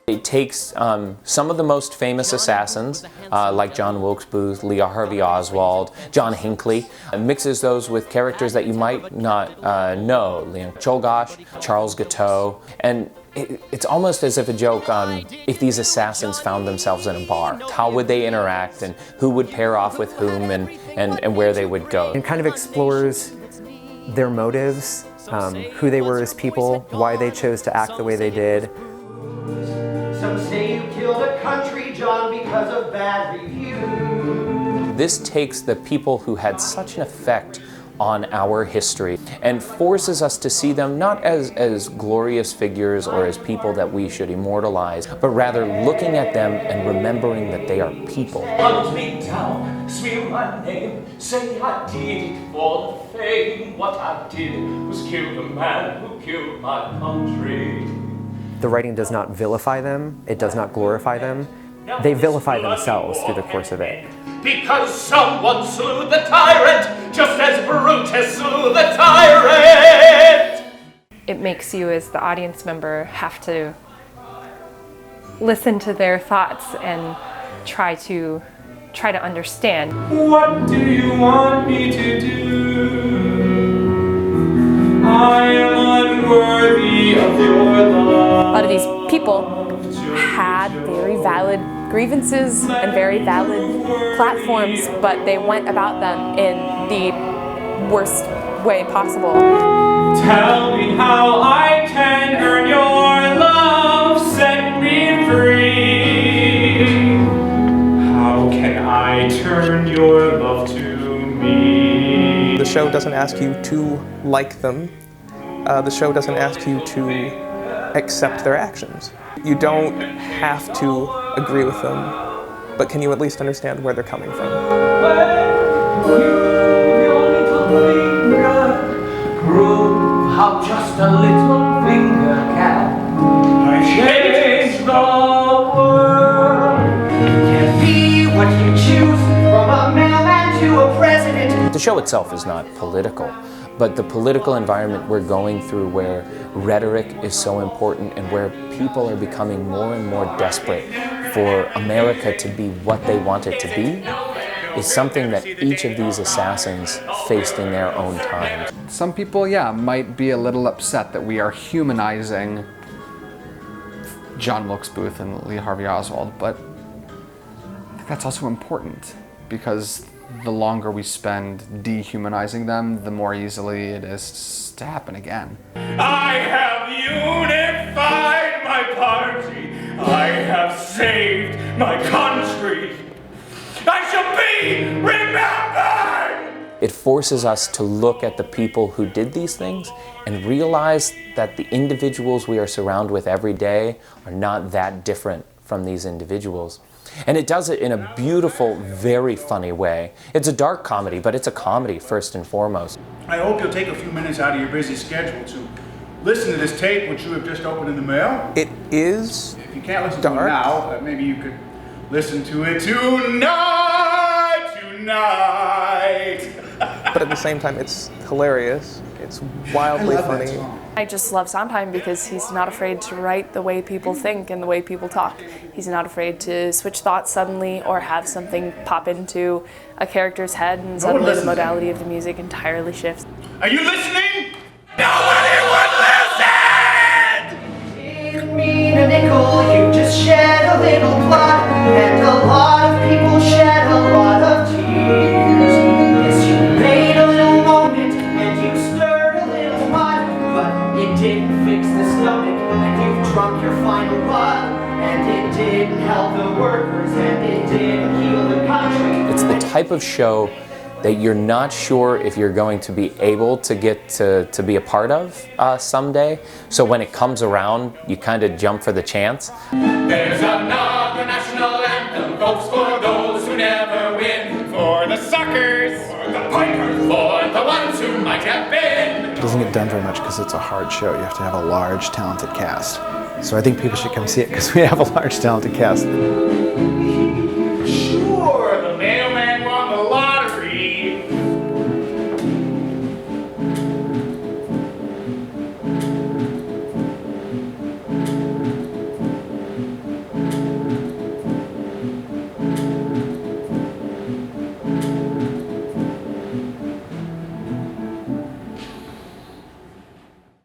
It takes some of the most famous assassins, like John Wilkes Booth, Leah Harvey Oswald, John Hinckley, and mixes those with characters that you might not know, Leon Czolgosz, Charles Guiteau, and it's almost as if a joke if these assassins found themselves in a bar. How would they interact, and who would pair off with whom, and where they would go. It kind of explores their motives, who they were as people, why they chose to act the way they did. Some say you killed a country, John, because of bad reviews. This takes the people who had such an effect on our history and forces us to see them not as glorious figures or as people that we should immortalize, but rather looking at them and remembering that they are people. Hunt me down, smear my name, say I did it for the fame. What I did was kill the man who killed my country. The writing does not vilify them, it does not glorify them. They vilify themselves through the course of it. Because someone slew the tyrant, just as Brutus slew the tyrant! It makes you, as the audience member, have to listen to their thoughts and try to understand. What do you want me to do? I am unworthy of your love. A lot of these people had very valid grievances and very valid platforms, but they went about them in the worst way possible. Tell me how I can earn your love, set me free. How can I turn your love to me? The show doesn't ask you to like them. The show doesn't ask you to accept their actions. You don't have to agree with them, but can you at least understand where they're coming from? How just a little finger can change the world. Can't be what you choose, from a mailman to a president. The show itself is not political, but the political environment we're going through, where rhetoric is so important and where people are becoming more and more desperate for America to be what they want it to be, is something that each of these assassins faced in their own time. Some people, might be a little upset that we are humanizing John Wilkes Booth and Lee Harvey Oswald, but I think that's also important, because the longer we spend dehumanizing them, the more easily it is to happen again. I have unified my party. I have saved my country. I shall be remembered! It forces us to look at the people who did these things and realize that the individuals we are surrounded with every day are not that different from these individuals. And it does it in a beautiful, very funny way. It's a dark comedy, but it's a comedy first and foremost. I hope you'll take a few minutes out of your busy schedule to listen to this tape which you have just opened in the mail. It is If you can't listen dark. to it now, maybe you could listen to it tonight. But at the same time, it's hilarious. It's wildly funny. I just love Sondheim because he's not afraid to write the way people think and the way people talk. He's not afraid to switch thoughts suddenly or have something pop into a character's head and suddenly the modality of the music entirely shifts. Are you listening? Nobody would listen! Didn't mean a nickel, you just shed a little blood, and a lot of people shed a lot of tears. Yes, you made a little moment, and you stirred a little mud, but it didn't fix the stomach, and you've drunk your final blood, and it didn't help the workers, and it didn't heal the country. It's the type of show that you're not sure if you're going to be able to get to be a part of someday. So when it comes around, you kind of jump for the chance. There's another national anthem, folks, for those who never win. For the suckers, for the pikers, for the ones who might have been. It doesn't get done very much because it's a hard show. You have to have a large, talented cast. So I think people should come see it because we have a large, talented cast.